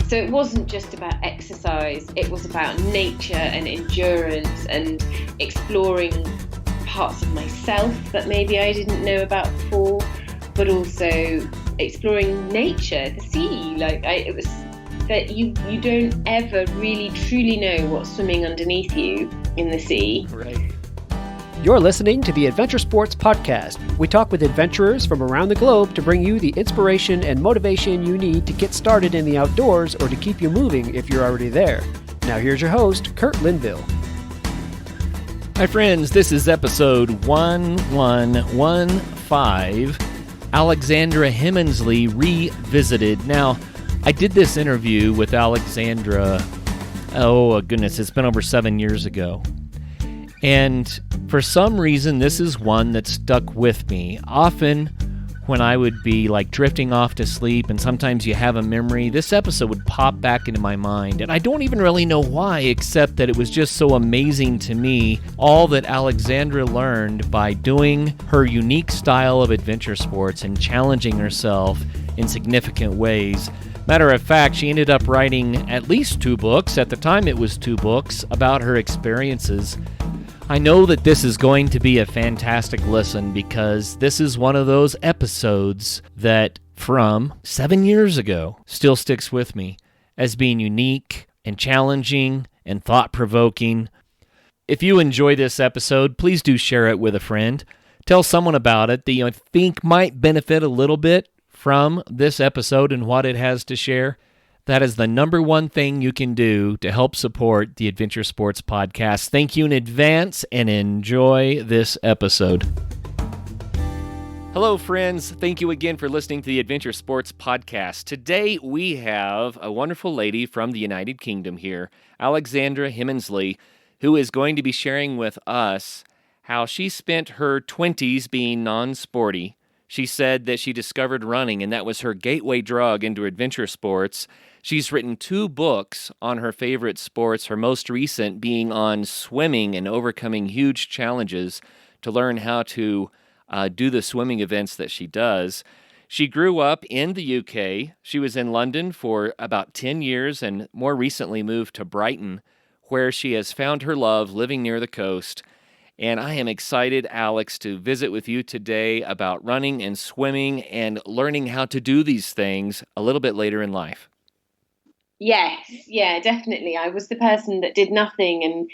So it wasn't just about exercise, it was about nature and endurance and exploring parts of myself that maybe I didn't know about before, but also exploring nature, the sea. It was that you don't ever really truly know what's swimming underneath you in the sea. Right. You're listening to the Adventure Sports Podcast. We talk with adventurers from around the globe to bring you the inspiration and motivation you need to get started in the outdoors or to keep you moving if you're already there. Now here's your host, Kurt Linville. Hi friends, this is episode 1115, Alexandra Heminsley Revisited. Now, I did this interview with Alexandra, it's been over 7 years ago. And for some reason, this is one that stuck with me. Often when I would be drifting off to sleep and sometimes you have a memory, this episode would pop back into my mind. And I don't even really know why, except that it was just so amazing to me, all that Alexandra learned by doing her unique style of adventure sports and challenging herself in significant ways. Matter of fact, she ended up writing at least 2 books. At the time, it was 2 books about her experiences. I know that this is going to be a fantastic listen because this is one of those episodes that from 7 years ago still sticks with me as being unique and challenging and thought-provoking. If you enjoy this episode, please do share it with a friend. Tell someone about it that you think might benefit a little bit from this episode and what it has to share. That is the number one thing you can do to help support the Adventure Sports Podcast. Thank you in advance and enjoy this episode. Hello, friends. Thank you again for listening to the Adventure Sports Podcast. Today, we have a wonderful lady from the United Kingdom here, Alexandra Heminsley, who is going to be sharing with us how she spent her 20s being non-sporty. She said that she discovered running, and that was her gateway drug into adventure sports. She's written 2 books on her favorite sports, her most recent being on swimming and overcoming huge challenges to learn how to do the swimming events that she does. She grew up in the UK. She was in London for about 10 years and more recently moved to Brighton, where she has found her love living near the coast. And I am excited, Alex, to visit with you today about running and swimming and learning how to do these things a little bit later in life. Yes, yeah, definitely. I was the person that did nothing,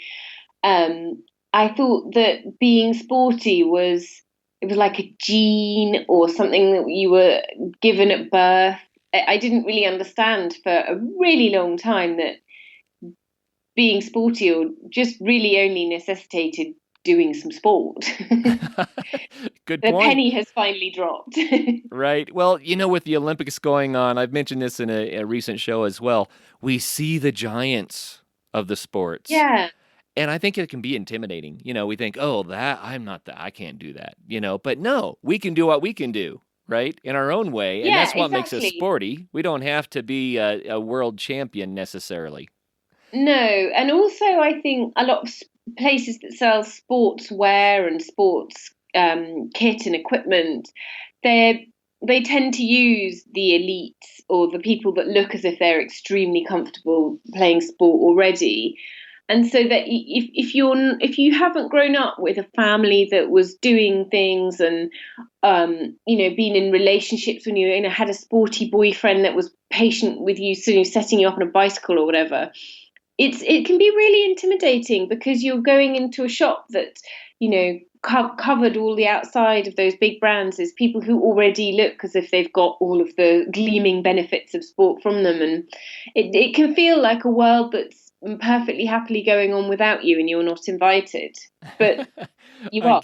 and I thought that being sporty was like a gene or something that you were given at birth. I didn't really understand for a really long time that being sporty or just really only necessitated doing some sport. Good The point. penny has finally dropped. Right. Well, with the Olympics going on, I've mentioned this in a recent show as well, we see the giants of the sports. Yeah. And I think it can be intimidating. We think, I can't do that, But no, we can do what we can do, right? In our own way. And that's what makes us sporty. We don't have to be a world champion necessarily. No. And also I think a lot of places that sell sports wear and sports kit and equipment, they tend to use the elites or the people that look as if they're extremely comfortable playing sport already. And so that if you haven't grown up with a family that was doing things and been in relationships when you had a sporty boyfriend that was patient with you, so setting you up on a bicycle or whatever, it can be really intimidating because you're going into a shop that covered all the outside of those big brands is people who already look as if they've got all of the gleaming benefits of sport from them, and it can feel like a world that's perfectly happily going on without you and you're not invited, but you are.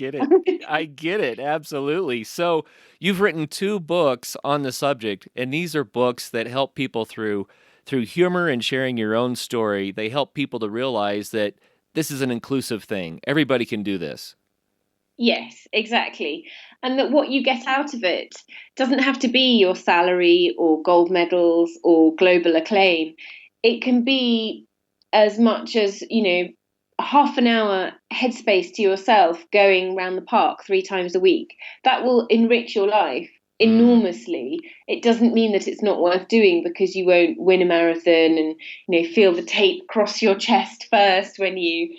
I get it absolutely. So you've written 2 books on the subject, and these are books that help people through humor and sharing your own story. They help people to realize that this is an inclusive thing. Everybody can do this. Yes, exactly. And that what you get out of it doesn't have to be your salary or gold medals or global acclaim. It can be as much as, half an hour headspace to yourself going around the park 3 times a week. That will enrich your life enormously, it doesn't mean that it's not worth doing because you won't win a marathon and feel the tape cross your chest first when you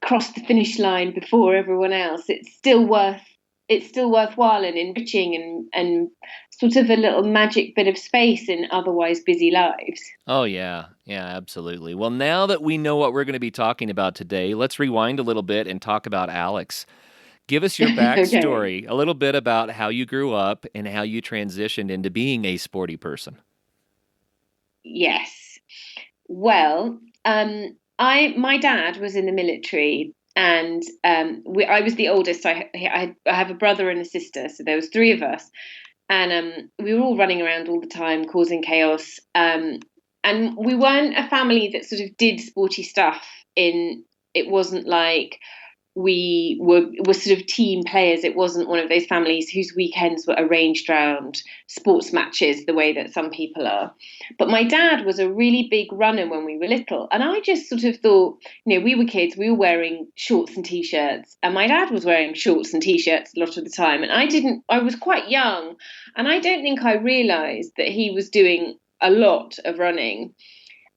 cross the finish line before everyone else. It's still worthwhile and enriching and sort of a little magic bit of space in otherwise busy lives. Oh, yeah. Yeah, absolutely. Well, now that we know what we're going to be talking about today, let's rewind a little bit and talk about Alex. Give us your backstory, Okay. a little bit about how you grew up and how you transitioned into being a sporty person. Yes. Well, my dad was in the military, and I was the oldest. So I have a brother and a sister, so there was three of us, and we were all running around all the time, causing chaos. And we weren't a family that sort of did sporty stuff. It wasn't like we were sort of team players. It wasn't one of those families whose weekends were arranged around sports matches the way that some people are. But my dad was a really big runner when we were little, and I just sort of thought, we were kids, we were wearing shorts and t-shirts, and my dad was wearing shorts and t-shirts a lot of the time, and I was quite young, and I don't think I realized that he was doing a lot of running.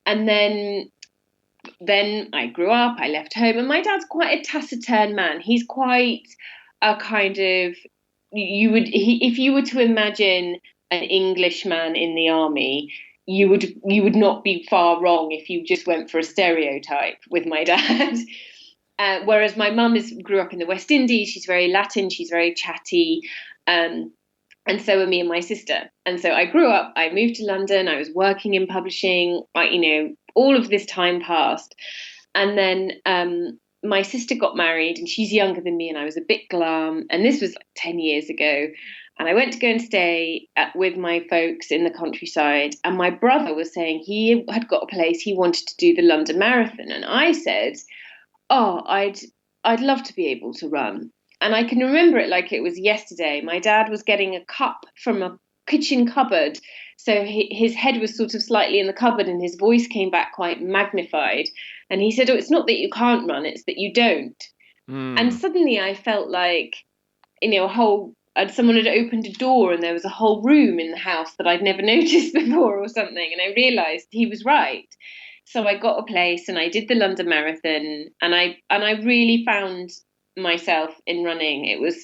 And then I grew up, I left home, and my dad's quite a taciturn man. He's quite a kind of, if you were to imagine an Englishman in the army, you would not be far wrong if you just went for a stereotype with my dad. Whereas my mum grew up in the West Indies. She's very Latin, she's very chatty. And so were me and my sister. And so I grew up, I moved to London, I was working in publishing, all of this time passed. And then my sister got married, and she's younger than me, and I was a bit glum. And this was like 10 years ago. And I went to go and stay with my folks in the countryside. And my brother was saying he had got a place, he wanted to do the London Marathon. And I said, oh, I'd love to be able to run. And I can remember it like it was yesterday. My dad was getting a cup from a kitchen cupboard. So his head was sort of slightly in the cupboard, and his voice came back quite magnified. And he said, oh, it's not that you can't run, it's that you don't. And suddenly I felt like, someone had opened a door and there was a whole room in the house that I'd never noticed before or something. And I realized he was right. So I got a place and I did the London Marathon, and I really found myself in running. It was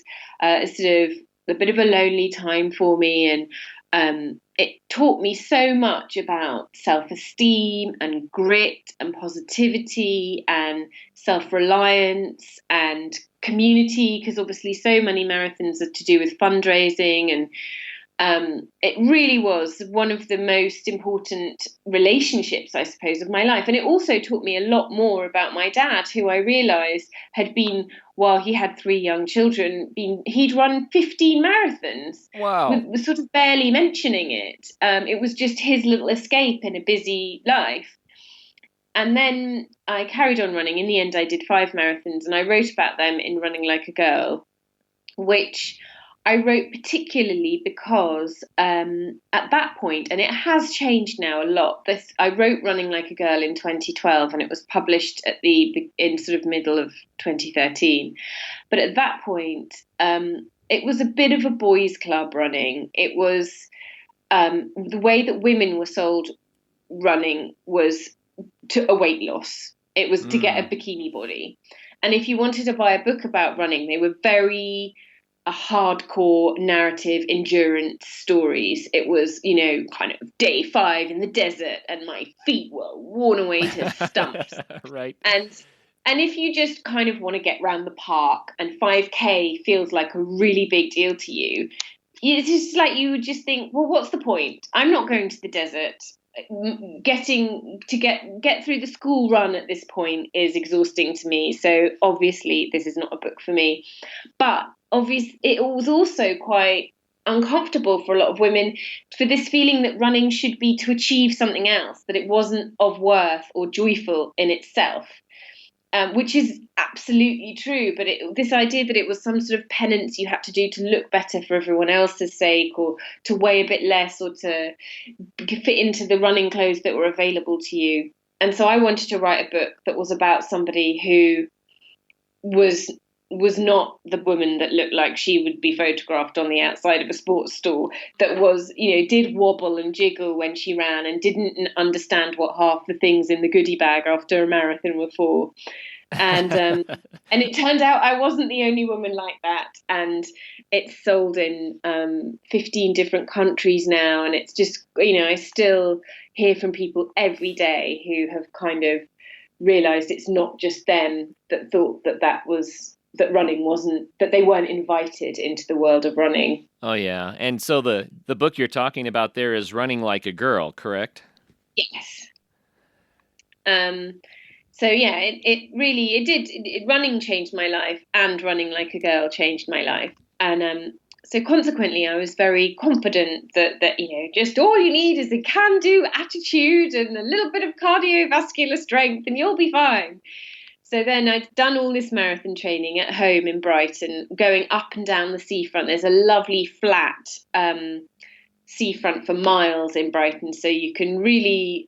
sort of a bit of a lonely time for me, and it taught me so much about self-esteem and grit and positivity and self-reliance and community, because obviously so many marathons are to do with fundraising, and it really was one of the most important relationships, I suppose, of my life. And it also taught me a lot more about my dad, who I realised had been, while he had three young children, he'd run 15 marathons. Wow. With sort of barely mentioning it. It was just his little escape in a busy life. And then I carried on running. In the end, I did 5 marathons, and I wrote about them in Running Like a Girl, which I wrote particularly because at that point, and it has changed now a lot. I wrote Running Like a Girl in 2012, and it was published in sort of middle of 2013. But at that point, it was a bit of a boys' club running. It was the way that women were sold running was to a weight loss. It was to get a bikini body. And if you wanted to buy a book about running, they were very hardcore narrative endurance stories. It was, kind of day 5 in the desert and my feet were worn away to stumps. Right. And if you just kind of want to get round the park and 5K feels like a really big deal to you, it's just like you would just think, well, what's the point? I'm not going to the desert. Get through the school run at this point is exhausting to me. So obviously this is not a book for me. But obviously it was also quite uncomfortable for a lot of women, for this feeling that running should be to achieve something else, that it wasn't of worth or joyful in itself. Which is absolutely true, but this idea that it was some sort of penance you had to do to look better for everyone else's sake, or to weigh a bit less, or to fit into the running clothes that were available to you. And so I wanted to write a book that was about somebody who was was not the woman that looked like she would be photographed on the outside of a sports store, that was, did wobble and jiggle when she ran and didn't understand what half the things in the goodie bag after a marathon were for. And and it turned out I wasn't the only woman like that. And it's sold in 15 different countries now. And it's just, I still hear from people every day who have kind of realized it's not just them that thought that running wasn't, that they weren't invited into the world of running. Oh, yeah. And so the book you're talking about there is Running Like a Girl, correct? Yes. So yeah, running changed my life, and Running Like a Girl changed my life. And so consequently, I was very confident that just all you need is a can-do attitude and a little bit of cardiovascular strength, and you'll be fine. So then I'd done all this marathon training at home in Brighton, going up and down the seafront. There's a lovely flat seafront for miles in Brighton, so you can really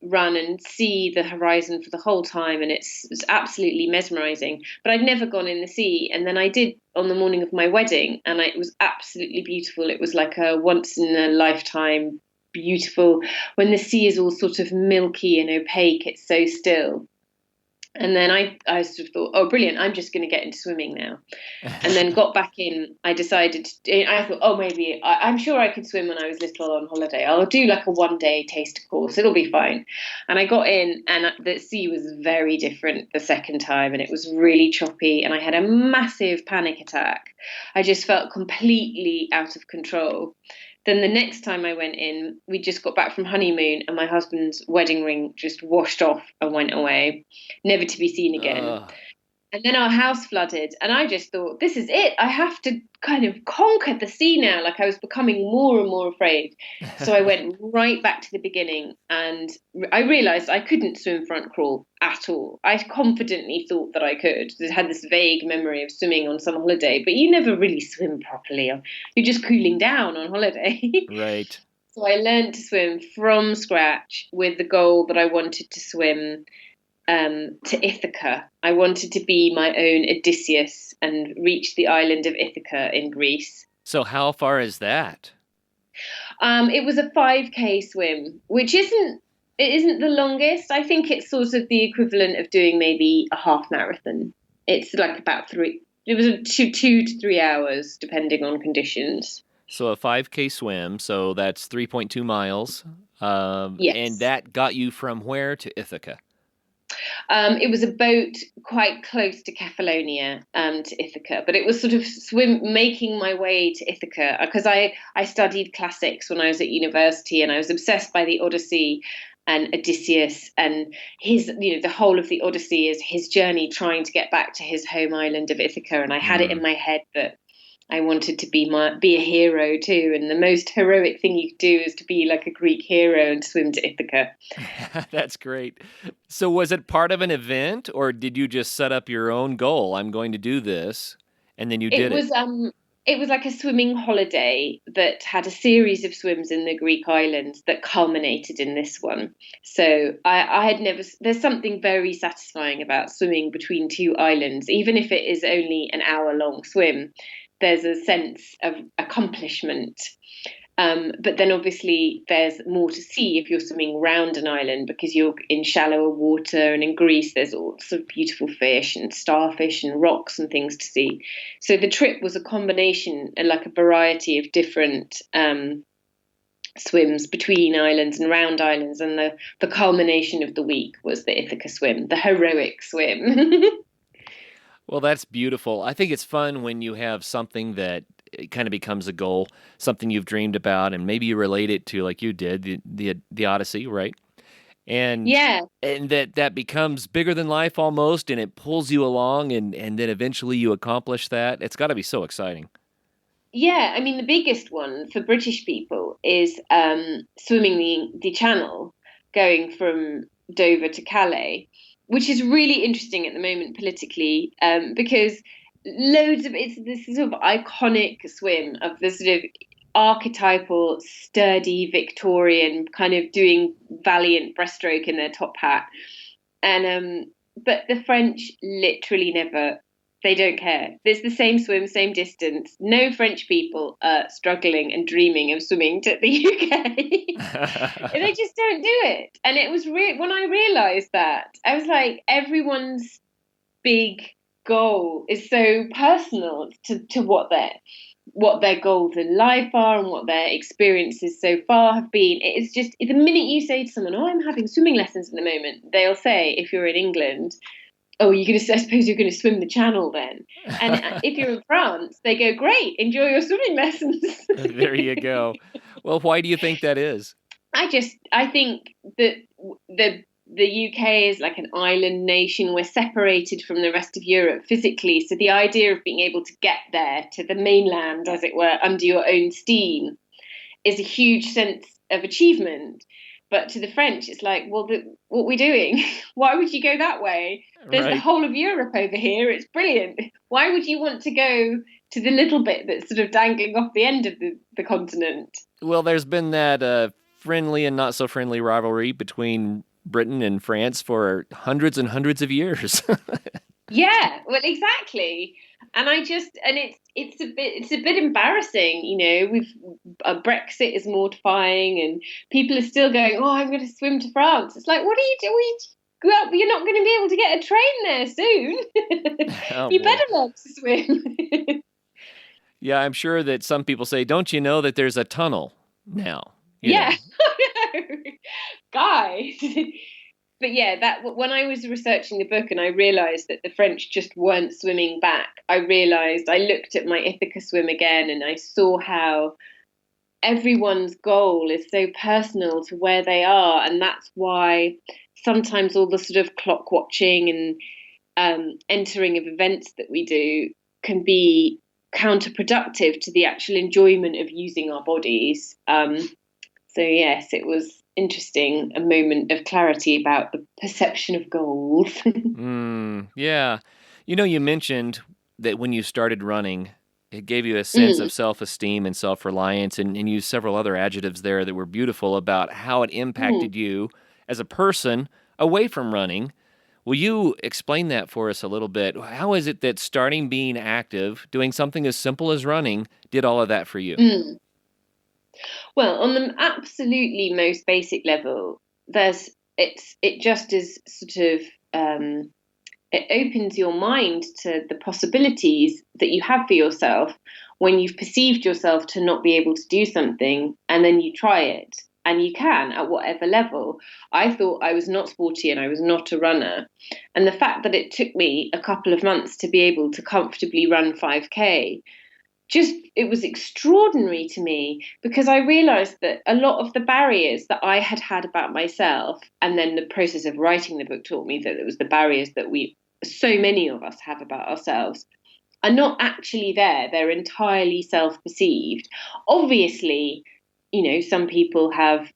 run and see the horizon for the whole time, and it's absolutely mesmerizing. But I'd never gone in the sea, and then I did on the morning of my wedding, and it was absolutely beautiful. It was like a once in a lifetime beautiful, when the sea is all sort of milky and opaque, it's so still. And then I sort of thought, oh, brilliant, I'm just going to get into swimming now. And then got back in. I thought, oh, maybe, I'm sure I could swim when I was little on holiday. I'll do like a 1-day taster course. It'll be fine. And I got in, and the sea was very different the second time. And it was really choppy. And I had a massive panic attack. I just felt completely out of control. Then the next time I went in, we just got back from honeymoon, and my husband's wedding ring just washed off and went away, never to be seen again. And then our house flooded, and I just thought, this is it. I have to kind of conquer the sea now. Like, I was becoming more and more afraid. So I went right back to the beginning, and I realized I couldn't swim front crawl at all. I confidently thought that I could. I had this vague memory of swimming on some holiday, but you never really swim properly. You're just cooling down on holiday. Right. So I learned to swim from scratch with the goal that I wanted to swim to Ithaca. I wanted to be my own Odysseus and reach the island of Ithaca in Greece. So how far is that? It was a 5K swim, which isn't the longest. I think it's sort of the equivalent of doing maybe a half marathon. It's like about 2 to 3 hours, depending on conditions. So a 5K swim, so that's 3.2 miles. Yes. And that got you from where to Ithaca? It was a boat quite close to Kefalonia, to Ithaca, but it was sort of making my way to Ithaca, because I studied classics when I was at university, and I was obsessed by the Odyssey and Odysseus, and his, the whole of the Odyssey is his journey trying to get back to his home island of Ithaca, and I had it in my head that I wanted to be a hero too, and the most heroic thing you could do is to be like a Greek hero and swim to Ithaca. That's great. So was it part of an event, or did you just set up your own goal? I'm going to do this, and then you did it. It was like a swimming holiday that had a series of swims in the Greek islands that culminated in this one. So I had never. There's something very satisfying about swimming between two islands, even if it is only an hour-long swim. There's a sense of accomplishment. But then obviously there's more to see if you're swimming round an island, because you're in shallower water, and in Greece there's all sorts of beautiful fish and starfish and rocks and things to see. So the trip was a combination, like a variety of different swims between islands and round islands, and the culmination of the week was the Ithaca swim, the heroic swim. Well, that's beautiful. I think it's fun when you have something that it kind of becomes a goal, something you've dreamed about, and maybe you relate it to, like you did, the Odyssey, right? And yeah, and that becomes bigger than life almost, and it pulls you along, and then eventually you accomplish that. It's got to be so exciting. Yeah, I mean, the biggest one for British people is swimming the Channel, going from Dover to Calais, which is really interesting at the moment politically, because it's this sort of iconic swim of the sort of archetypal, sturdy Victorian kind of doing valiant breaststroke in their top hat. And but the French literally never They don't care. It's the same swim, same distance. No French people are struggling and dreaming of swimming to the UK. They just don't do it. And it was when I realised that, I was like, everyone's big goal is so personal to what their goals in life are and what their experiences so far have been. It's just the minute you say to someone, "Oh, I'm having swimming lessons at the moment," they'll say, if you're in England, "Oh, I suppose you're going to swim the channel then." And if you're in France, they go, "Great, enjoy your swimming lessons." There you go. Well, why do you think that is? I think that the UK is like an island nation. We're separated from the rest of Europe physically. So the idea of being able to get there to the mainland, as it were, under your own steam is a huge sense of achievement. But to the French, it's like, well, what are we doing? Why would you go that way? There's the whole of Europe over here. It's brilliant. Why would you want to go to the little bit that's sort of dangling off the end of the continent? Well, there's been that friendly and not so friendly rivalry between Britain and France for hundreds and hundreds of years. Yeah, well, exactly. And it's a bit embarrassing, Brexit is mortifying, and people are still going, "Oh, I'm going to swim to France." It's like, what are you doing? Well, you're not going to be able to get a train there soon. Oh, you boy. better learn to swim. Yeah, I'm sure that some people say, "Don't you know that there's a tunnel now?" Yeah, guys. But yeah, that when I was researching the book and I realised that the French just weren't swimming back, I looked at my Ithaca swim again and I saw how everyone's goal is so personal to where they are, and that's why sometimes all the sort of clock watching and entering of events that we do can be counterproductive to the actual enjoyment of using our bodies. So yes, it was interesting, a moment of clarity about the perception of goals. Yeah. You mentioned that when you started running, it gave you a sense of self-esteem and self-reliance, and used several other adjectives there that were beautiful about how it impacted you as a person away from running. Will you explain that for us a little bit? How is it that starting being active, doing something as simple as running, did all of that for you? Well, on the absolutely most basic level, it just is sort of it opens your mind to the possibilities that you have for yourself when you've perceived yourself to not be able to do something, and then you try it, and you can at whatever level. I thought I was not sporty and I was not a runner, and the fact that it took me a couple of months to be able to comfortably run 5K, it was extraordinary to me, because I realized that a lot of the barriers that I had about myself, and then the process of writing the book taught me that it was the barriers that so many of us have about ourselves, are not actually there. They're entirely self-perceived. Obviously, some people have,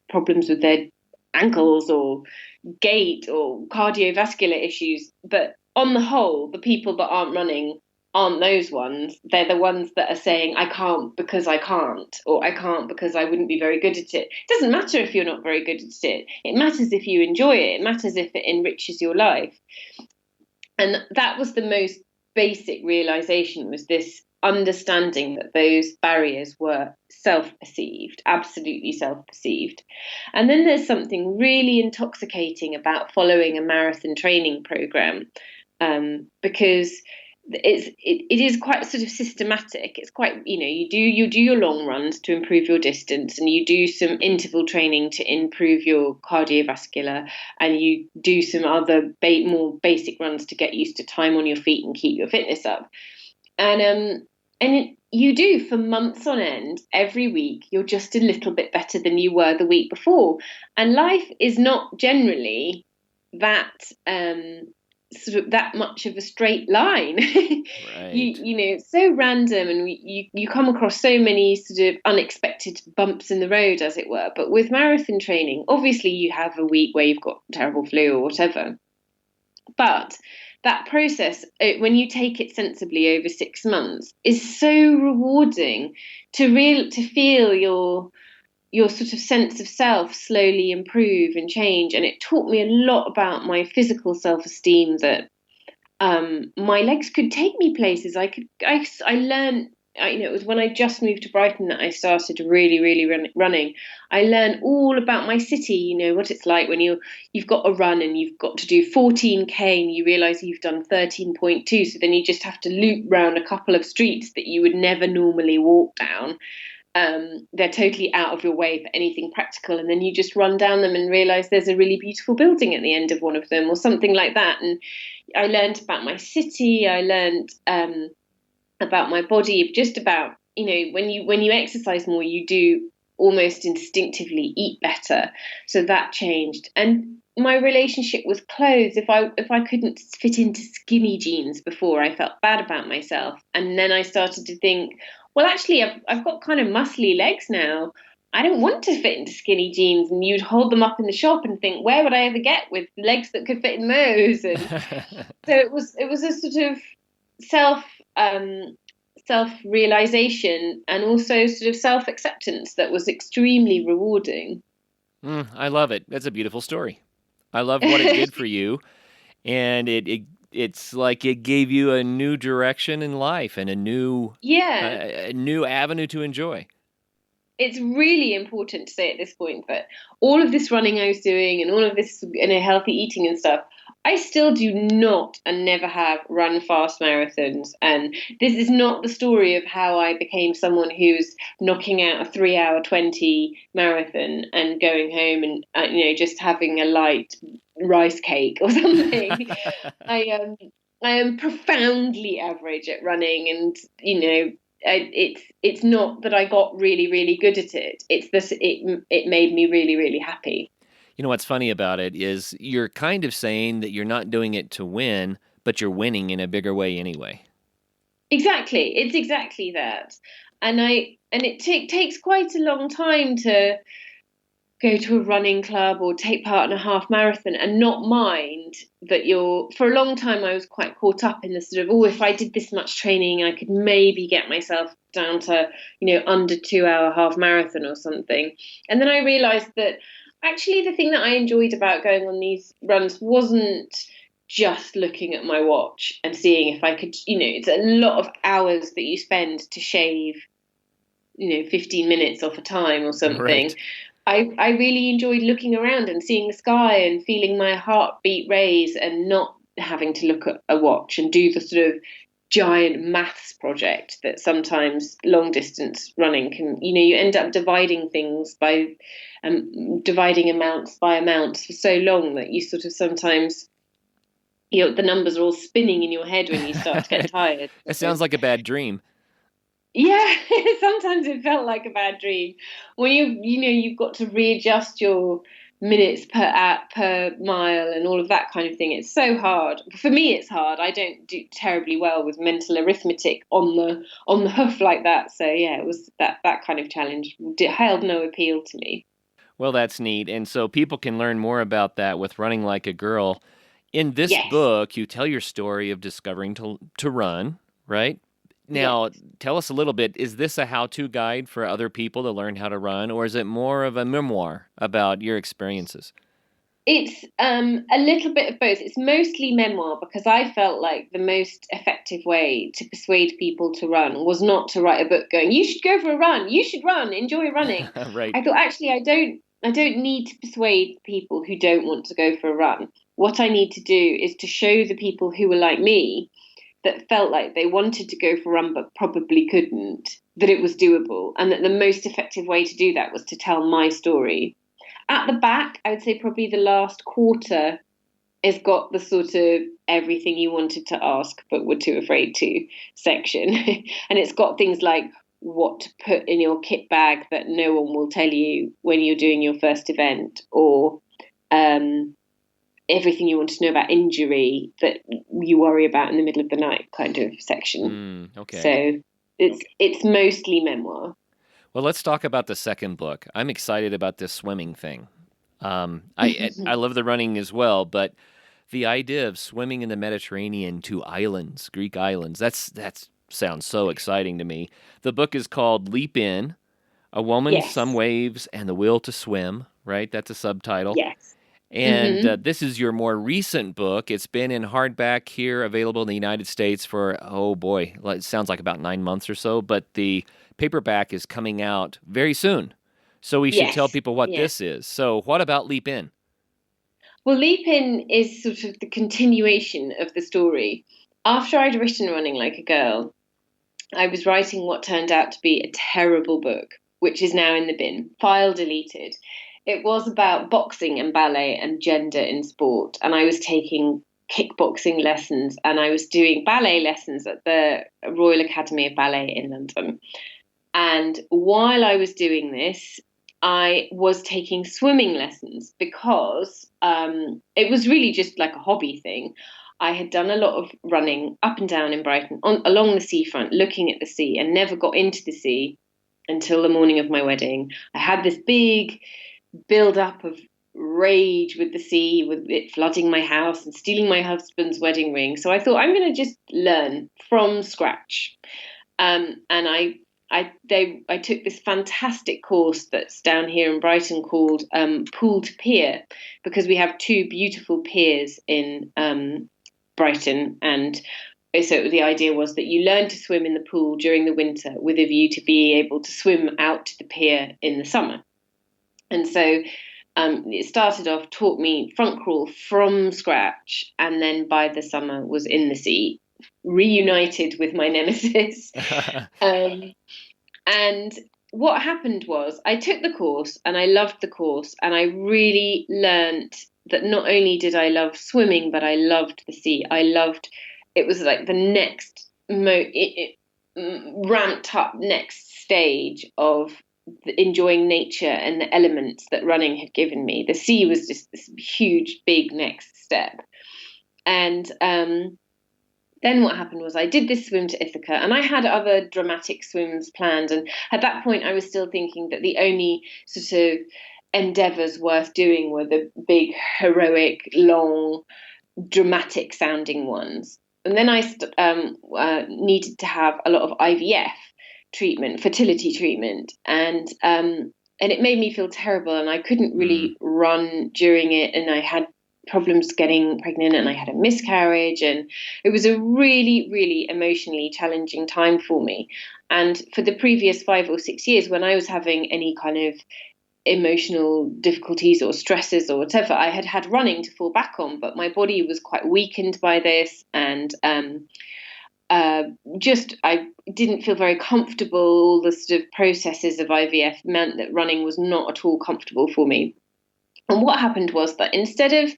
problems with their ankles or gait or cardiovascular issues, but on the whole, the people that aren't running aren't those ones. They're the ones that are saying, "I can't because I can't," or "I can't because I wouldn't be very good at it." It doesn't matter if you're not very good at it. It matters if you enjoy it. It matters if it enriches your life. And that was the most basic realization, was this understanding that those barriers were self-perceived, absolutely self-perceived. And then there's something really intoxicating about following a marathon training program, because it is quite sort of systematic. It's quite, you do your long runs to improve your distance, and you do some interval training to improve your cardiovascular, and you do some other more basic runs to get used to time on your feet and keep your fitness up. And you do for months on end. Every week you're just a little bit better than you were the week before, and life is not generally that sort of that much of a straight line. Right. It's so random, and you come across so many sort of unexpected bumps in the road, as it were. But with marathon training, obviously you have a week where you've got terrible flu or whatever, but that process, when you take it sensibly over 6 months, is so rewarding to feel your sort of sense of self slowly improve and change. And it taught me a lot about my physical self-esteem, that my legs could take me places. I learned, it was when I just moved to Brighton that I started really, really running. I learned all about my city, what it's like when you've got a run and you've got to do 14K and you realise you've done 13.2. So then you just have to loop round a couple of streets that you would never normally walk down. They're totally out of your way for anything practical, and then you just run down them and realize there's a really beautiful building at the end of one of them or something like that. And I learned about my city. I learned about my body, just about, when you exercise more, you do almost instinctively eat better. So that changed. And my relationship with clothes, if I couldn't fit into skinny jeans before, I felt bad about myself. And then I started to think, well, actually, I've got kind of muscly legs now. I don't want to fit into skinny jeans. And you'd hold them up in the shop and think, where would I ever get with legs that could fit in those? And so it was a sort of self realization and also sort of self acceptance that was extremely rewarding. I love it. That's a beautiful story. I love what it did for you, and it's like it gave you a new direction in life and a new avenue to enjoy. It's really important to say at this point that all of this running I was doing and all of this healthy eating and stuff, I still do not and never have run fast marathons. And this is not the story of how I became someone who's knocking out a 3-hour 20 marathon and going home and just having a light rice cake or something. I am profoundly average at running, and it's not that I got really, really good at it. It's this. It made me really, really happy. What's funny about it is you're kind of saying that you're not doing it to win, but you're winning in a bigger way anyway. Exactly. It's exactly that. And it takes quite a long time to go to a running club or take part in a half marathon and not mind that for a long time I was quite caught up in the sort of, if I did this much training, I could maybe get myself down to, under 2-hour half marathon or something. And then I realized that actually the thing that I enjoyed about going on these runs wasn't just looking at my watch and seeing if I could, it's a lot of hours that you spend to shave, 15 minutes off a time or something. Right. I really enjoyed looking around and seeing the sky and feeling my heartbeat raise and not having to look at a watch and do the sort of giant maths project that sometimes long distance running can, you end up dividing things by dividing amounts by amounts for so long that you sort of sometimes, the numbers are all spinning in your head when you start to get tired. It sounds like a bad dream. Yeah, sometimes it felt like a bad dream when you've got to readjust your minutes per mile and all of that kind of thing. It's so hard. For me, it's hard. I don't do terribly well with mental arithmetic on the hoof like that. So yeah, it was that kind of challenge held no appeal to me. Well, that's neat. And so people can learn more about that with Running Like a Girl. In this book, you tell your story of discovering to run, right? Now, tell us a little bit, is this a how-to guide for other people to learn how to run, or is it more of a memoir about your experiences? It's a little bit of both. It's mostly memoir because I felt like the most effective way to persuade people to run was not to write a book going, you should go for a run, you should run, enjoy running. Right. I thought, actually, I don't need to persuade people who don't want to go for a run. What I need to do is to show the people who were like me, that felt like they wanted to go for a run but probably couldn't, that it was doable, and that the most effective way to do that was to tell my story. At the back, I would say probably the last quarter has got the sort of everything you wanted to ask but were too afraid to section. And it's got things like what to put in your kit bag that no one will tell you when you're doing your first event, or everything you want to know about injury that you worry about in the middle of the night kind of section. Okay. So it's mostly memoir. Well, let's talk about the second book. I'm excited about this swimming thing. I love the running as well, but the idea of swimming in the Mediterranean to islands, Greek islands, that sounds so exciting to me. The book is called Leap In, A Woman, Some Waves, and the Will to Swim, right? That's a subtitle. Yes. And this is your more recent book. It's been in hardback here, available in the United States for, oh boy, it sounds like about 9 months or so. But the paperback is coming out very soon. So we should tell people what this is. So what about Leap In? Well, Leap In is sort of the continuation of the story. After I'd written Running Like a Girl, I was writing what turned out to be a terrible book, which is now in the bin, file deleted. It was about boxing and ballet and gender in sport. And I was taking kickboxing lessons and I was doing ballet lessons at the Royal Academy of Ballet in London. And while I was doing this, I was taking swimming lessons because it was really just like a hobby thing. I had done a lot of running up and down in Brighton along the seafront, looking at the sea, and never got into the sea until the morning of my wedding. I had this big build-up of rage with the sea, with it flooding my house and stealing my husband's wedding ring. So I thought, I'm going to just learn from scratch. And I took this fantastic course that's down here in Brighton called Pool to Pier, because we have 2 beautiful piers in Brighton. And so the idea was that you learn to swim in the pool during the winter with a view to be able to swim out to the pier in the summer. And so it started off, taught me front crawl from scratch, and then by the summer was in the sea, reunited with my nemesis. And what happened was I took the course and I loved the course, and I really learned that not only did I love swimming, but I loved the sea. It was like the next ramped up next stage of enjoying nature and the elements that running had given me. The sea was just this huge, big next step. And then what happened was I did this swim to Ithaca, and I had other dramatic swims planned. And at that point, I was still thinking that the only sort of endeavours worth doing were the big, heroic, long, dramatic sounding ones. And then I needed to have a lot of IVF treatment, fertility treatment, and it made me feel terrible, and I couldn't really run during it, and I had problems getting pregnant, and I had a miscarriage, and it was a really, really emotionally challenging time for me. And for the previous 5 or 6 years, when I was having any kind of emotional difficulties or stresses or whatever, I had had running to fall back on, but my body was quite weakened by this, and I didn't feel very comfortable. All the sort of processes of IVF meant that running was not at all comfortable for me. And what happened was that instead of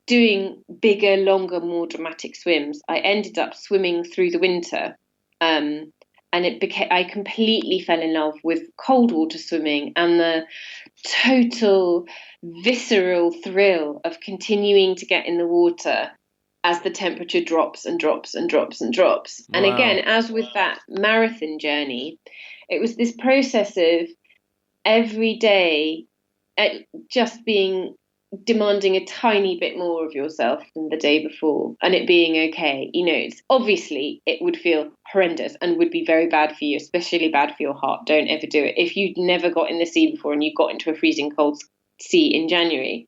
doing bigger, longer, more dramatic swims, I ended up swimming through the winter. And I completely fell in love with cold water swimming and the total visceral thrill of continuing to get in the water as the temperature drops and drops and drops and drops. Wow. And again, as with that marathon journey, it was this process of every day just demanding a tiny bit more of yourself than the day before, and it being okay. It's obviously it would feel horrendous and would be very bad for you, especially bad for your heart. Don't ever do it. If you'd never got in the sea before and you got into a freezing cold sea in January.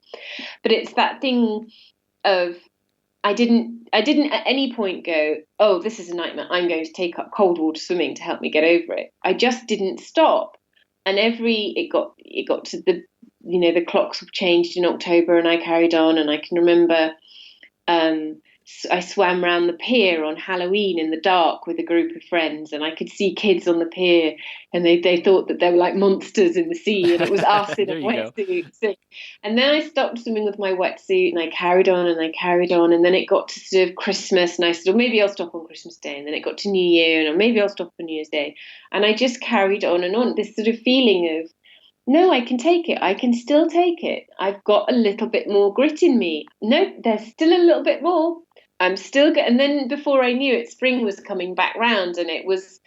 But it's that thing of I didn't at any point go, oh, this is a nightmare, I'm going to take up cold water swimming to help me get over it. I just didn't stop. And it got to the clocks changed in October, and I carried on. And I can remember I swam around the pier on Halloween in the dark with a group of friends, and I could see kids on the pier, and they thought that they were like monsters in the sea, and it was us in a wetsuit. So, and then I stopped swimming with my wetsuit, and I carried on, and then it got to sort of Christmas, and I said, well, maybe I'll stop on Christmas Day, and then it got to New Year, and maybe I'll stop on New Year's Day, and I just carried on and on, this sort of feeling of, no, I can take it. I can still take it. I've got a little bit more grit in me. No, there's still a little bit more. I'm still good. And then before I knew it, spring was coming back round, and it was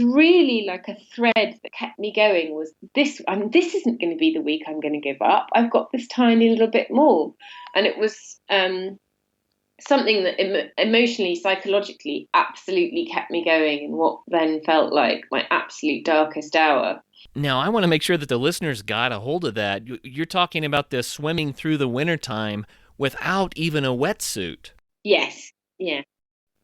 really like a thread that kept me going. Was this? This isn't going to be the week I'm going to give up. I've got this tiny little bit more, and it was something that emotionally, psychologically, absolutely kept me going in what then felt like my absolute darkest hour. Now, I want to make sure that the listeners got a hold of that. You're talking about this swimming through the wintertime without even a wetsuit. Yes, yeah.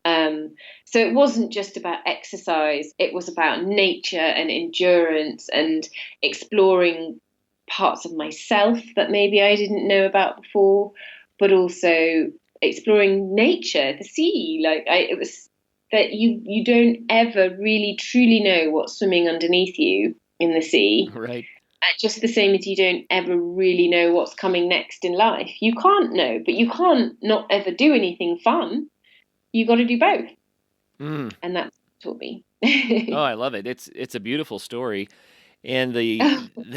So it wasn't just about exercise, it was about nature and endurance and exploring parts of myself that maybe I didn't know about before, but also exploring nature, the sea. It was that you don't ever really truly know what's swimming underneath you in the sea. Right. Just the same as you don't ever really know what's coming next in life. You can't know, but you can't not ever do anything fun. You got to do both. Mm. And that's taught me. Oh, I love it. It's a beautiful story. And the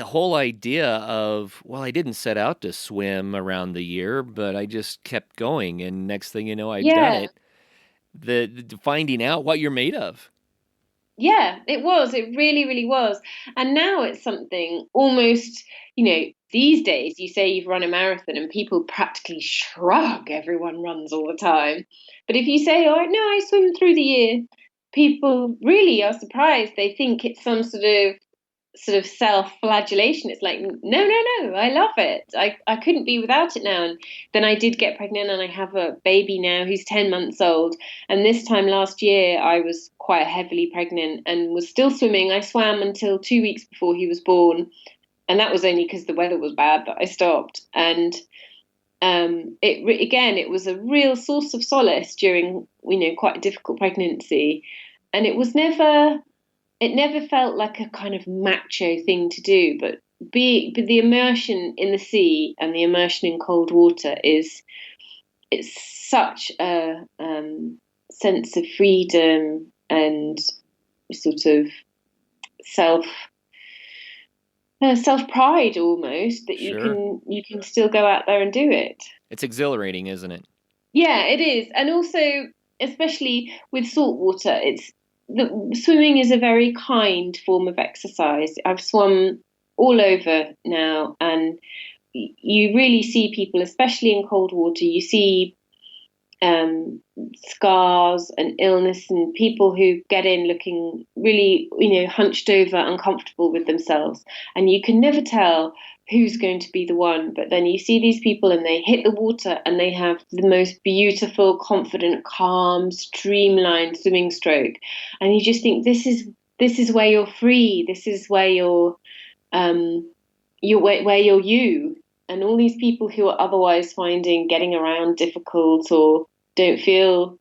whole idea of, well, I didn't set out to swim around the year, but I just kept going, and next thing you know, I'd done Yeah, it. The finding out what you're made of. yeah, it was. It really, really was. And now it's something almost, these days you say you've run a marathon and people practically shrug. Everyone runs all the time. But if you say, oh, no, I swim through the year, people really are surprised. They think it's some sort of self-flagellation. It's like, no, I love it. I couldn't be without it now. And then I did get pregnant and I have a baby now who's 10 months old. And this time last year I was quite heavily pregnant and was still swimming. I swam until 2 weeks before he was born, and that was only because the weather was bad that I stopped. And it was a real source of solace during quite a difficult pregnancy. And it never felt like a kind of macho thing to do, but the immersion in the sea and the immersion in cold water it's such a sense of freedom and sort of self pride almost, that Sure. you can still go out there and do it. It's exhilarating, isn't it? Yeah, it is. And also, especially with salt water, swimming is a very kind form of exercise. I've swum all over now, and you really see people, especially in cold water, you see scars and illness and people who get in looking really, hunched over, uncomfortable with themselves. And you can never tell who's going to be the one. But then you see these people and they hit the water and they have the most beautiful, confident, calm, streamlined swimming stroke. And you just think, this is where you're free. This is where where you're you. And all these people who are otherwise finding getting around difficult or don't feel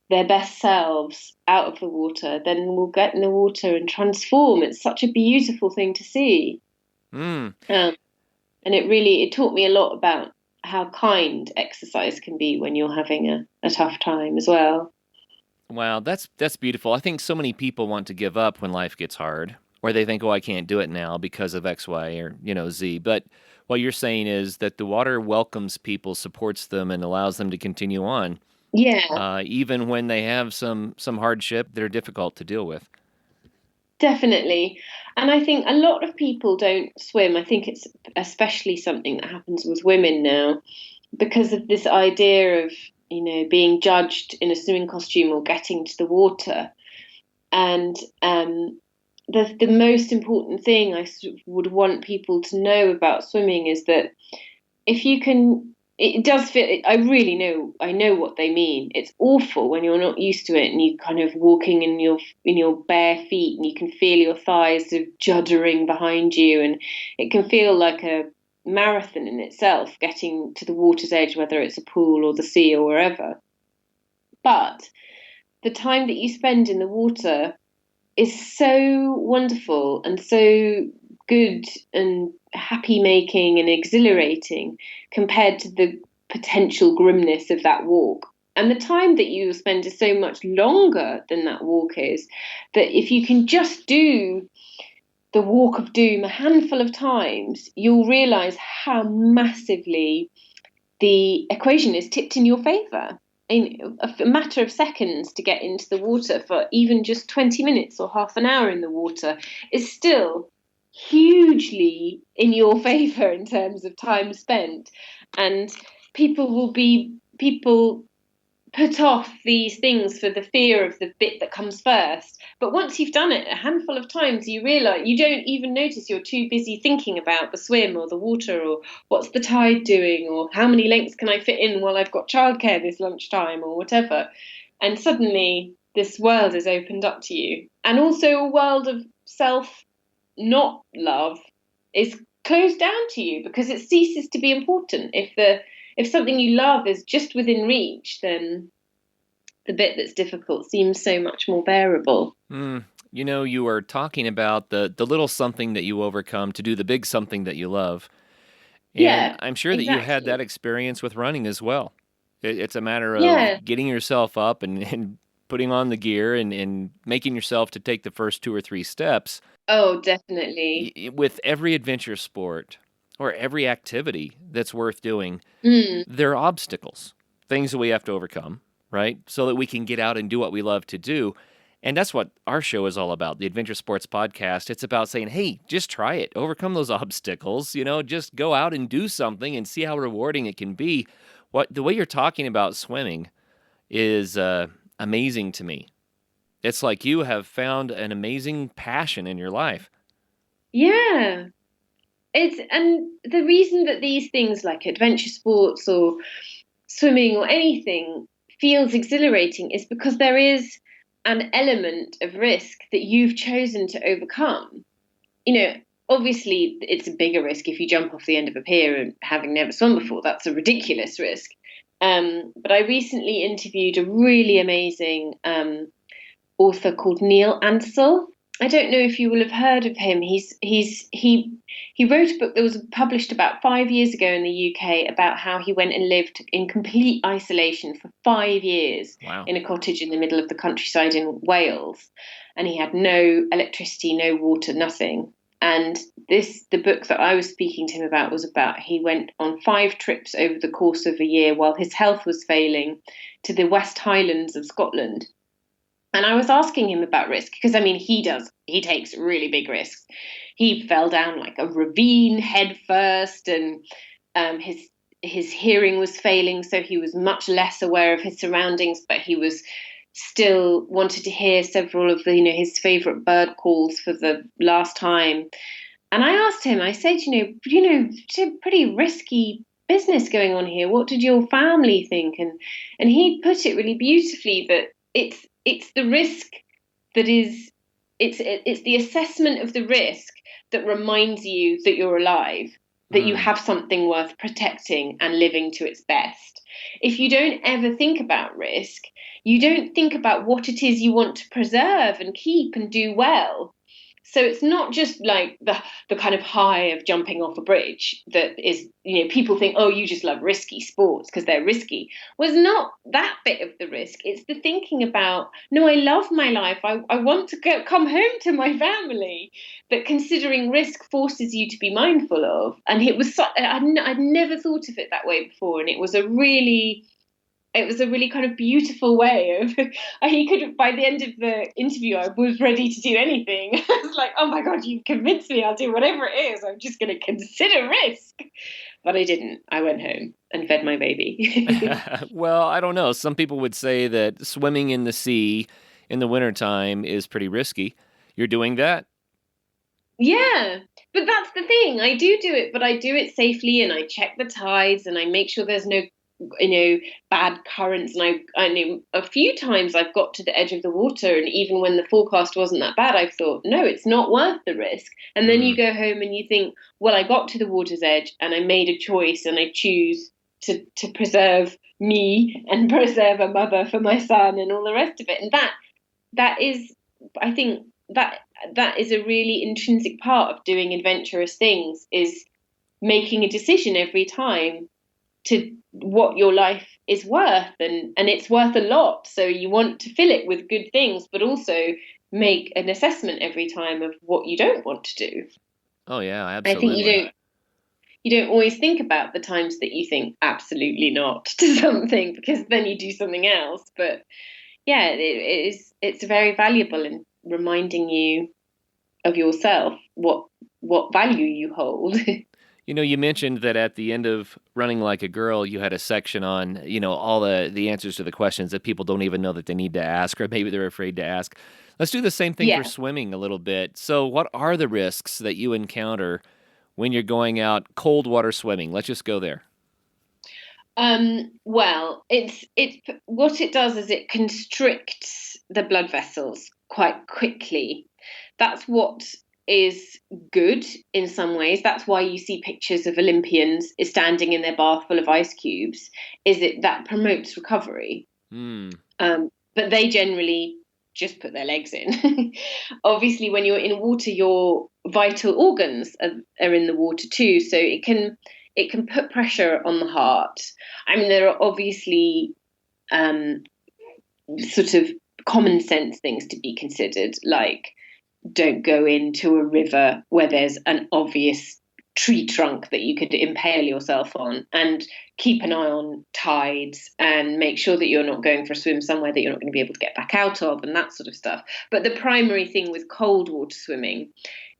their best selves out of the water, then will get in the water and transform. It's such a beautiful thing to see. Mm. And it taught me a lot about how kind exercise can be when you're having a tough time as well. Wow, that's beautiful. I think so many people want to give up when life gets hard, or they think, oh, I can't do it now because of X, Y, or Z. But what you're saying is that the water welcomes people, supports them, and allows them to continue on, Yeah, even when they have some hardship that are difficult to deal with. definitely. And I think a lot of people don't swim. I think it's especially something that happens with women now because of this idea of, being judged in a swimming costume or getting to the water. And the most important thing I sort of would want people to know about swimming is that if you can, it does fit. I know what they mean. It's awful when you're not used to it and you kind of walking in your bare feet and you can feel your thighs sort of juddering behind you, and it can feel like a marathon in itself getting to the water's edge, whether it's a pool or the sea or wherever. But the time that you spend in the water is so wonderful and so good and happy making and exhilarating compared to the potential grimness of that walk. And the time that you spend is so much longer than that walk is, that if you can just do the walk of doom a handful of times, you'll realize how massively the equation is tipped in your favor. In a matter of seconds to get into the water for even just 20 minutes or half an hour in the water is still hugely in your favor in terms of time spent. And people put off these things for the fear of the bit that comes first. But once you've done it a handful of times, you realise you don't even notice you're too busy thinking about the swim or the water or what's the tide doing or how many lengths can I fit in while I've got childcare this lunchtime or whatever. And suddenly this world is opened up to you. And also a world of self not love is closed down to you because it ceases to be important. If something you love is just within reach, then the bit that's difficult seems so much more bearable. You were talking about the little something that you overcome to do the big something that you love. And Yeah, I'm sure that you had that experience with running as well. It's a matter of getting yourself up and putting on the gear and making yourself to take the first 2 or 3 steps. Oh, definitely. With every adventure sport or every activity that's worth doing, there are obstacles, things that we have to overcome, right? So that we can get out and do what we love to do. And that's what our show is all about, the Adventure Sports Podcast. It's about saying, hey, just try it. Overcome those obstacles. Just go out and do something and see how rewarding it can be. The way you're talking about swimming is amazing to me. It's like you have found an amazing passion in your life. Yeah. And the reason that these things like adventure sports or swimming or anything feels exhilarating is because there is an element of risk that you've chosen to overcome. Obviously it's a bigger risk if you jump off the end of a pier and having never swum before. That's a ridiculous risk. But I recently interviewed a really amazing author called Neil Ansell. I don't know if you will have heard of him. He wrote a book that was published about 5 years ago in the UK about how he went and lived in complete isolation for 5 years in a cottage in the middle of the countryside in Wales. And he had no electricity, no water, nothing. And the book that I was speaking to him about was about he went on 5 trips over the course of a year while his health was failing to the West Highlands of Scotland. And I was asking him about risk because, he takes really big risks. He fell down like a ravine head first and his hearing was failing. So he was much less aware of his surroundings, but he was still wanted to hear several of his favorite bird calls for the last time. And I asked him, I said, it's a pretty risky business going on here. What did your family think? And he put it really beautifully that it's the risk that is it's the assessment of the risk that reminds you that you're alive, that you have something worth protecting and living to its best. If you don't ever think about risk, you don't think about what it is you want to preserve and keep and do well. So it's not just like the kind of high of jumping off a bridge that is, people think, oh, you just love risky sports because they're risky. Was not that bit of the risk. It's the thinking about, no, I love my life. I want to come home to my family. That considering risk forces you to be mindful of. And it was, I'd never thought of it that way before. And it was a really kind of beautiful way of, he could, by the end of the interview, I was ready to do anything. I was like, oh my God, you've convinced me, I'll do whatever it is. I'm just going to consider risk. But I didn't. I went home and fed my baby. Well, I don't know. Some people would say that swimming in the sea in the wintertime is pretty risky. You're doing that? Yeah, but that's the thing. I do it, but I do it safely and I check the tides and I make sure there's no bad currents. And I know a few times I've got to the edge of the water, and even when the forecast wasn't that bad, I've thought, no, it's not worth the risk. And then you go home and you think, well, I got to the water's edge and I made a choice and I choose to preserve me and preserve a mother for my son and all the rest of it. And that is, I think that is a really intrinsic part of doing adventurous things, is making a decision every time to what your life is worth, and it's worth a lot. So you want to fill it with good things, but also make an assessment every time of what you don't want to do. Oh yeah, absolutely. I think you don't always think about the times that you think absolutely not to something, because then you do something else. But yeah, it's very valuable in reminding you of yourself, what value you hold. You mentioned that at the end of Running Like a Girl, you had a section on, all the answers to the questions that people don't even know that they need to ask, or maybe they're afraid to ask. Let's do the same thing for Yeah. swimming a little bit. So what are the risks that you encounter when you're going out cold water swimming? Let's just go there. Well, it's what it does is it constricts the blood vessels quite quickly. That's what is good in some ways. That's why you see pictures of Olympians is standing in their bath full of ice cubes. Is it that promotes recovery? But they generally just put their legs in. Obviously, when you're in water, your vital organs are in the water too, so it can put pressure on the heart. I mean, there are obviously sort of common sense things to be considered, like don't go into a river where there's an obvious tree trunk that you could impale yourself on, and keep an eye on tides and make sure that you're not going for a swim somewhere that you're not going to be able to get back out of, and that sort of stuff. But the primary thing with cold water swimming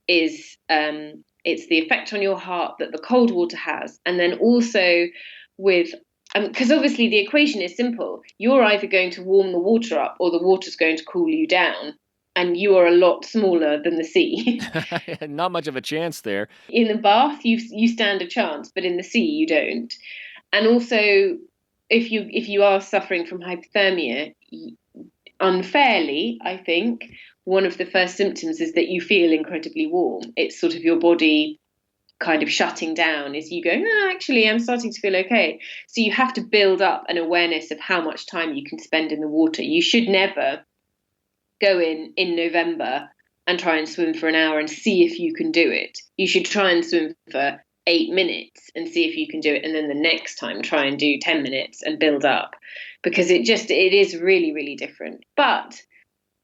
is it's the effect on your heart that the cold water has. And then also with, because obviously the equation is simple. You're either going to warm the water up or the water's going to cool you down. And you are a lot smaller than the sea. Not much of a chance there. In the bath, you stand a chance, but in the sea, you don't. And also, if you are suffering from hypothermia, unfairly, I think, one of the first symptoms is that you feel incredibly warm. It's sort of your body kind of shutting down, is you going, actually, I'm starting to feel okay. So you have to build up an awareness of how much time you can spend in the water. You should never go in November and try and swim for an hour and see if you can do it. You should try and swim for 8 minutes and see if you can do it, and then the next time try and do 10 minutes and build up, because it is really, really different. But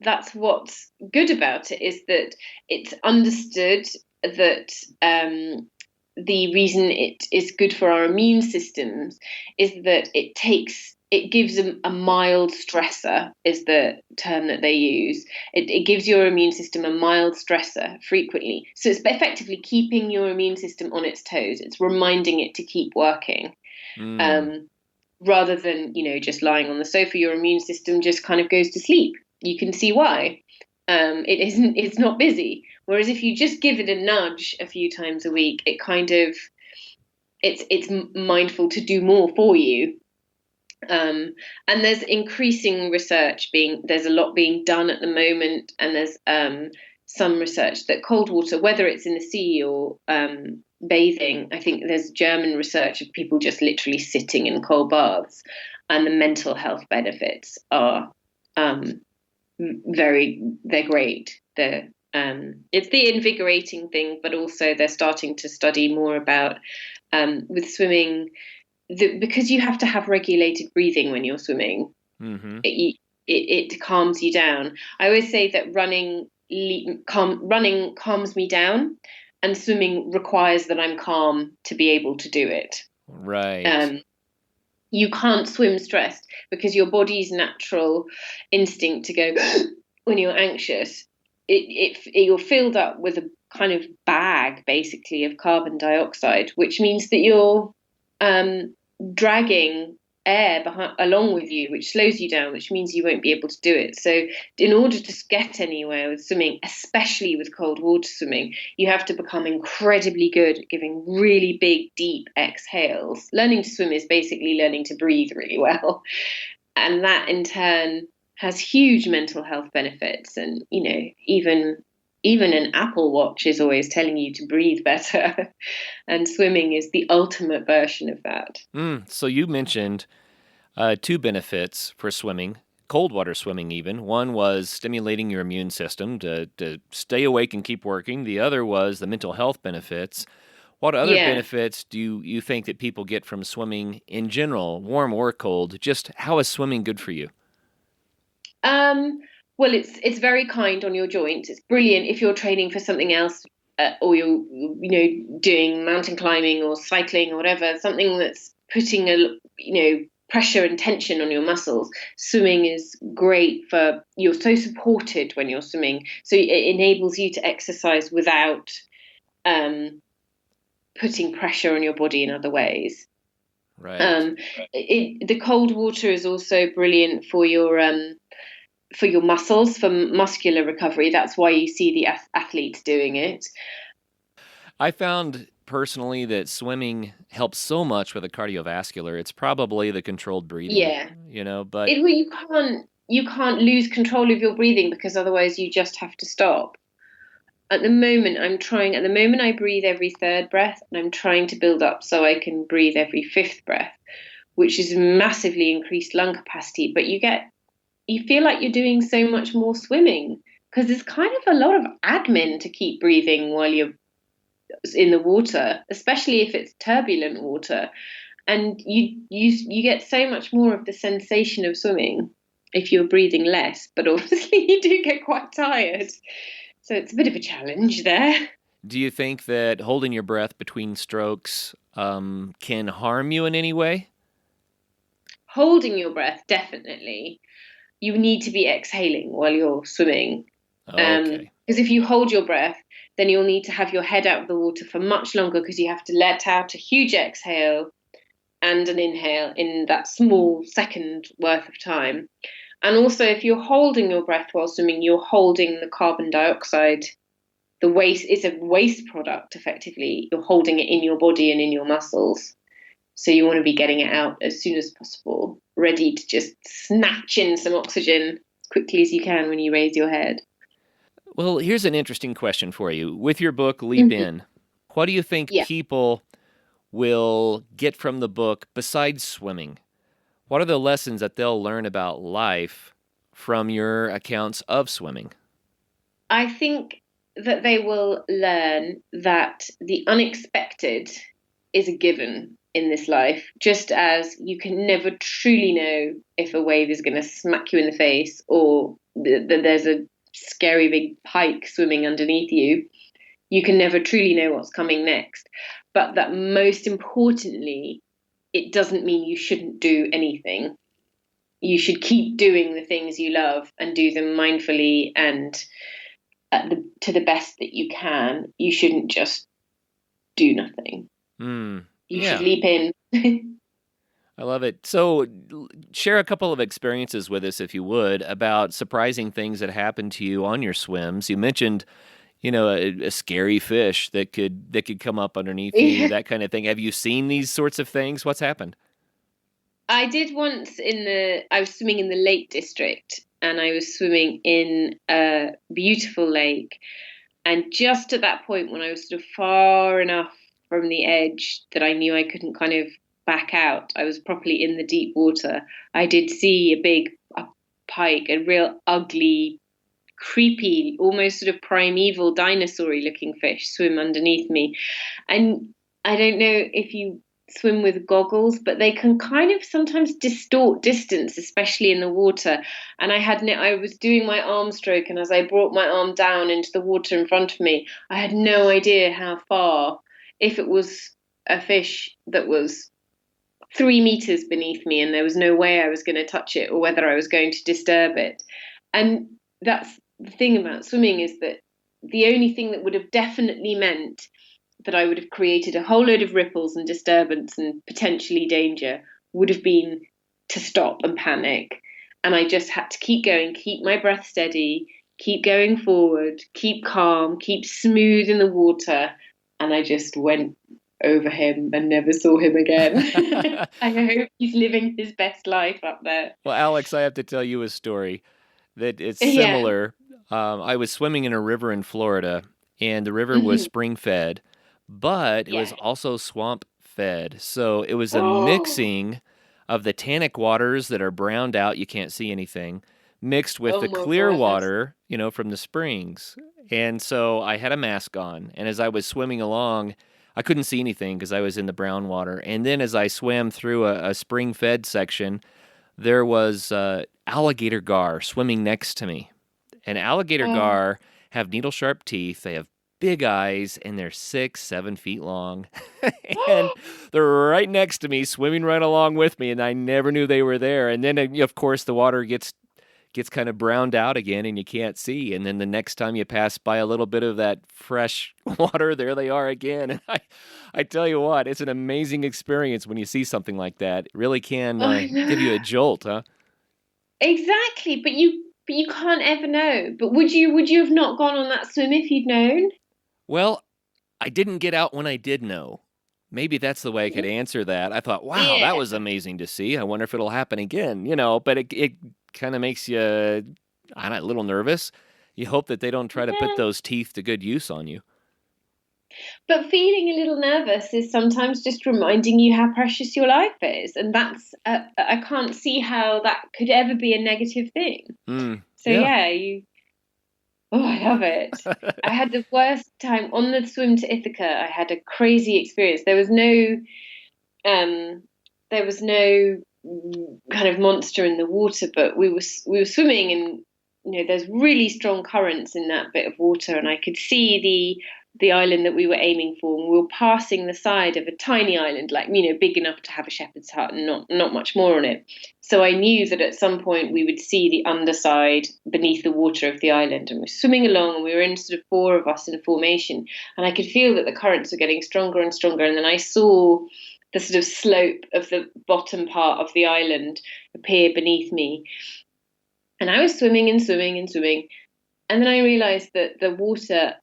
that's what's good about it, is that it's understood that the reason it is good for our immune systems is that it gives a mild stressor, is the term that they use. It gives your immune system a mild stressor frequently. So it's effectively keeping your immune system on its toes. It's reminding it to keep working. Rather than, just lying on the sofa, your immune system just kind of goes to sleep. You can see why. It's not busy. Whereas if you just give it a nudge a few times a week, it kind of, it's mindful to do more for you. And there's increasing research there's a lot being done at the moment, and there's some research that cold water, whether it's in the sea or bathing, I think there's German research of people just literally sitting in cold baths, and the mental health benefits are they're great. It's the invigorating thing, but also they're starting to study more about with swimming. Because you have to have regulated breathing when you're swimming, it calms you down. I always say that running calms me down, and swimming requires that I'm calm to be able to do it. Right. You can't swim stressed, because your body's natural instinct to go when you're anxious. You're filled up with a kind of bag, basically, of carbon dioxide, which means that you're dragging air along with you, which slows you down, which means you won't be able to do it. So in order to get anywhere with swimming, especially with cold water swimming, you have to become incredibly good at giving really big, deep exhales. Learning to swim is basically learning to breathe really well. And that in turn has huge mental health benefits. And, even an Apple Watch is always telling you to breathe better. And swimming is the ultimate version of that. So you mentioned two benefits for swimming, cold water swimming even. One was stimulating your immune system to stay awake and keep working. The other was the mental health benefits. What other benefits do you think that people get from swimming in general, warm or cold? Just how is swimming good for you? Well, it's very kind on your joints. It's brilliant if you're training for something else, or you're doing mountain climbing or cycling or whatever, something that's putting pressure and tension on your muscles. Swimming is great for, you're so supported when you're swimming, so it enables you to exercise without putting pressure on your body in other ways. Right. The cold water is also brilliant for your muscles, for muscular recovery. That's why you see the athletes doing it. I found personally that swimming helps so much with the cardiovascular. It's probably the controlled breathing, Yeah, but you can't lose control of your breathing, because otherwise you just have to stop. At the moment, I breathe every third breath, and I'm trying to build up so I can breathe every fifth breath, which is massively increased lung capacity. But you feel like you're doing so much more swimming, because there's kind of a lot of admin to keep breathing while you're in the water, especially if it's turbulent water. And you get so much more of the sensation of swimming if you're breathing less, but obviously you do get quite tired. So it's a bit of a challenge there. do you think that holding your breath between strokes can harm you in any way? Holding your breath, definitely. You need to be exhaling while you're swimming. Okay. Because if you hold your breath, then you'll need to have your head out of the water for much longer, because you have to let out a huge exhale and an inhale in that small second worth of time. And also, if you're holding your breath while swimming, you're holding the carbon dioxide. The waste is a waste product, effectively. You're holding it in your body and in your muscles. So you want to be getting it out as soon as possible, ready to just snatch in some oxygen as quickly as you can when you raise your head. Well, here's an interesting question for you. With your book, Leap In, what do you think Yeah. people will get from the book besides swimming? What are the lessons that they'll learn about life from your accounts of swimming? I think that they will learn that the unexpected is a given in this life, just as you can never truly know if a wave is going to smack you in the face, or that there's a scary big pike swimming underneath you. You can never truly know what's coming next. But that most importantly, it doesn't mean you shouldn't do anything. You should keep doing the things you love and do them mindfully and to the best that you can. You shouldn't just do nothing. You should leap in. I love it. So share a couple of experiences with us, if you would, about surprising things that happened to you on your swims. You mentioned, a scary fish that could come up underneath you, that kind of thing. Have you seen these sorts of things? What's happened? I did once I was swimming in the Lake District, and I was swimming in a beautiful lake. And just at that point, when I was sort of far enough from the edge that I knew I couldn't kind of back out, I was properly in the deep water. I did see a pike, a real ugly, creepy, almost sort of primeval dinosaur-y looking fish swim underneath me. And I don't know if you swim with goggles, but they can kind of sometimes distort distance, especially in the water. And I was doing my arm stroke, and as I brought my arm down into the water in front of me, I had no idea how far, if it was a fish that was 3 meters beneath me and there was no way I was going to touch it, or whether I was going to disturb it. And that's the thing about swimming, is that the only thing that would have definitely meant that I would have created a whole load of ripples and disturbance and potentially danger would have been to stop and panic. And I just had to keep going, keep my breath steady, keep going forward, keep calm, keep smooth in the water. And I just went over him and never saw him again. I hope he's living his best life up there. Well, Alex, I have to tell you a story that it's Yeah. similar. I was swimming in a river in Florida, and the river was spring-fed, but it was also swamp-fed. So it was a mixing of the tannic waters that are browned out, you can't see anything, mixed with the clear water, from the springs. And so I had a mask on, and as I was swimming along, I couldn't see anything because I was in the brown water. And then as I swam through a spring-fed section, there was alligator gar swimming next to me. And alligator gar have needle-sharp teeth. They have big eyes, and they're 6-7 feet long. And they're right next to me, swimming right along with me, and I never knew they were there. And then, of course, the water gets gets kind of browned out again and you can't see. And then the next time you pass by a little bit of that fresh water, there they are again. And I tell you what, it's an amazing experience when you see something like that. It really can I give you a know. jolt, huh? Exactly, but you can't ever know. But would you have not gone on that swim if you'd known? Well, I didn't get out when I did know. Maybe that's the way I could answer that. I thought, wow, that Yeah. was amazing to see. I wonder if it'll happen again, but it kind of makes you, I don't know, a little nervous. You hope that they don't try to put Yeah. those teeth to good use on you. But feeling a little nervous is sometimes just reminding you how precious your life is, and I can't see how that could ever be a negative thing. So Yeah. yeah, oh, I love it. I had the worst time on the swim to Ithaca. I had a crazy experience. Um, there was no kind of monster in the water, but we were swimming, and there's really strong currents in that bit of water, and I could see the island that we were aiming for, and we were passing the side of a tiny island, like big enough to have a shepherd's hut and not much more on it. So I knew that at some point we would see the underside beneath the water of the island, and we're swimming along, and we were in sort of four of us in formation, and I could feel that the currents were getting stronger and stronger, and then I saw the sort of slope of the bottom part of the island appear beneath me. And I was swimming and swimming and swimming. And then I realized that the water,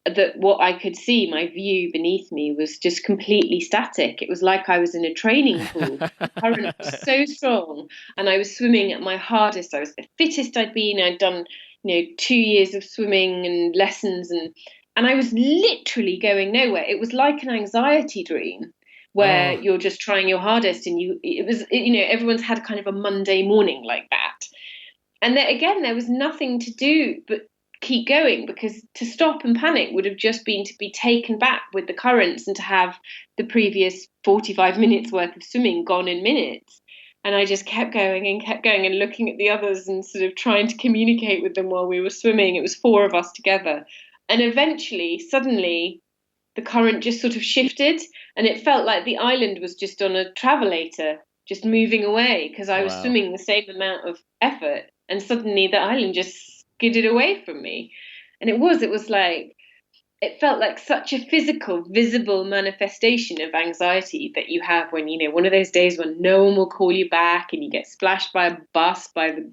that what I could see, my view beneath me, was just completely static. It was like I was in a training pool. The current was so strong, and I was swimming at my hardest. I was the fittest I'd been. I'd done, 2 years of swimming and lessons, and I was literally going nowhere. It was like an anxiety dream where Oh, you're just trying your hardest, and everyone's had kind of a Monday morning like that. And then again, there was nothing to do but keep going, because to stop and panic would have just been to be taken back with the currents and to have the previous 45 minutes worth of swimming gone in minutes. And I just kept going and looking at the others and sort of trying to communicate with them while we were swimming. It was four of us together. And eventually, suddenly, the current just sort of shifted, and it felt like the island was just on a travelator, just moving away, because I was wow. swimming the same amount of effort, and suddenly the island just skidded away from me. And it was like, it felt like such a physical, visible manifestation of anxiety that you have when, one of those days when no one will call you back, and you get splashed by a bus, by the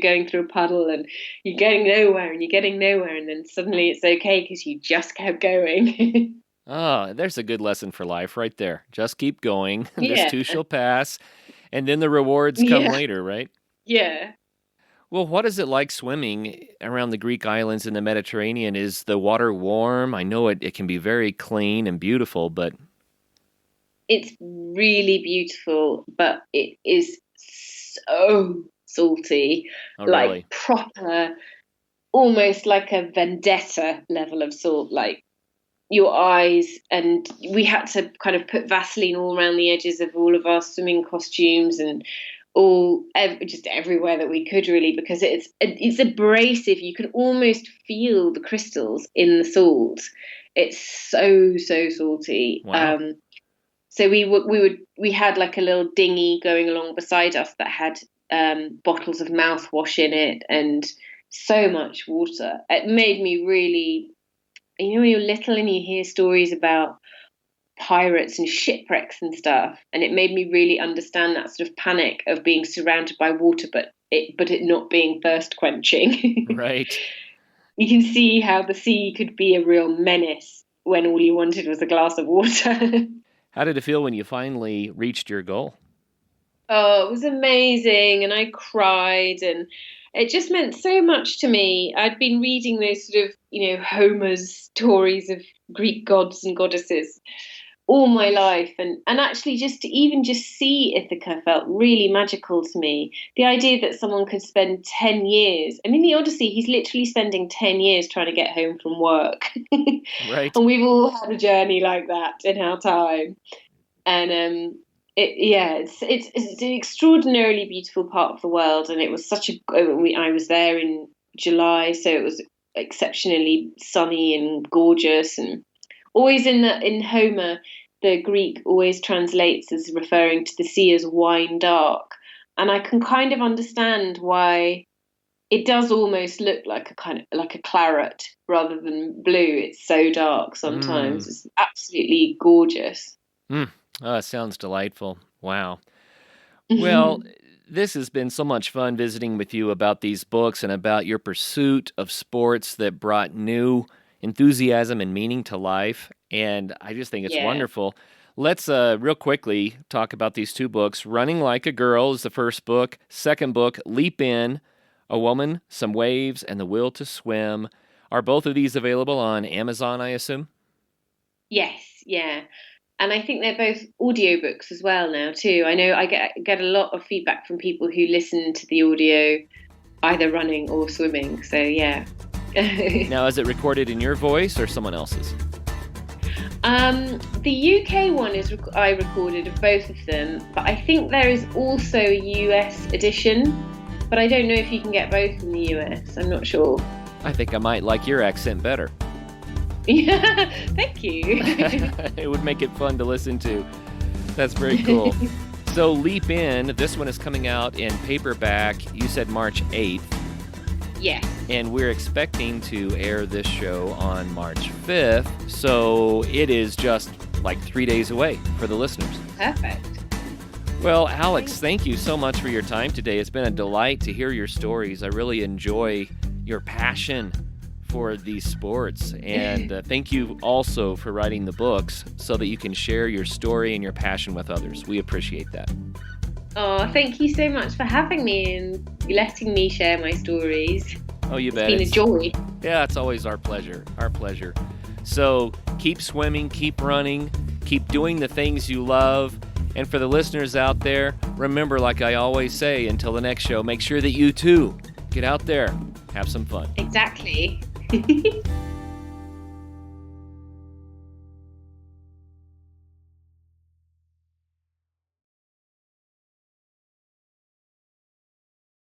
going through a puddle, and you're getting nowhere and you're getting nowhere, and then suddenly it's okay because you just kept going. Oh, there's a good lesson for life right there. Just keep going. This Yeah, too shall pass. And then the rewards come yeah, later, right? yeah. Well, what is it like swimming around the Greek islands in the Mediterranean? Is the water warm? I know it can be very clean and beautiful, but It's really beautiful, but it is so salty, oh, like really? proper, almost like a vendetta level of salt, like your eyes. And we had to kind of put Vaseline all around the edges of all of our swimming costumes, and just everywhere that we could, really, because it's abrasive. You can almost feel the crystals in the salt. It's so salty. Wow. So we had like a little dinghy going along beside us that had bottles of mouthwash in it, and so much water. It made me really, when you're little and you hear stories about pirates and shipwrecks and stuff, and it made me really understand that sort of panic of being surrounded by water, but it not being thirst quenching. Right. You can see how the sea could be a real menace when all you wanted was a glass of water. How did it feel when you finally reached your goal? Oh, it was amazing. And I cried, and it just meant so much to me. I'd been reading those sort of, Homer's stories of Greek gods and goddesses all my life. And actually just to even just see Ithaca felt really magical to me. The idea that someone could spend 10 years, I mean, the Odyssey, he's literally spending 10 years trying to get home from work. Right. And we've all had a journey like that in our time. And it's an extraordinarily beautiful part of the world, and it was I was there in July, so it was exceptionally sunny and gorgeous. And always in Homer, the Greek always translates as referring to the sea as wine dark, and I can kind of understand why it does almost look like a kind of like a claret rather than blue. It's so dark sometimes. It's absolutely gorgeous. Oh, that sounds delightful. Wow. Well, this has been so much fun visiting with you about these books and about your pursuit of sports that brought new enthusiasm and meaning to life. And I just think it's wonderful. Let's real quickly talk about these two books. Running Like a Girl is the first book. Second book, Leap In, A Woman, Some Waves, and the Will to Swim. Are both of these available on Amazon, I assume? Yes, yeah. And I think they're both audiobooks as well now too. I know I get a lot of feedback from people who listen to the audio either running or swimming. So yeah. Now, is it recorded in your voice or someone else's? The UK one is I recorded of both of them, but I think there is also a US edition, but I don't know if you can get both in the US. I'm not sure. I think I might like your accent better. Yeah, thank you. It would make it fun to listen to. That's very cool. So Leap In, this one is coming out in paperback. You said March 8th. Yes. And we're expecting to air this show on March 5th. So it is just like 3 days away for the listeners. Perfect. Well, Alex, thank you so much for your time today. It's been a delight to hear your stories. I really enjoy your passion for these sports. And thank you also for writing the books so that you can share your story and your passion with others. We appreciate that. Oh, thank you so much for having me and letting me share my stories. Oh, you bet. It's been a joy. Yeah, it's always our pleasure. Our pleasure. So keep swimming, keep running, keep doing the things you love. And for the listeners out there, remember, like I always say, until the next show, make sure that you too get out there, have some fun. Exactly.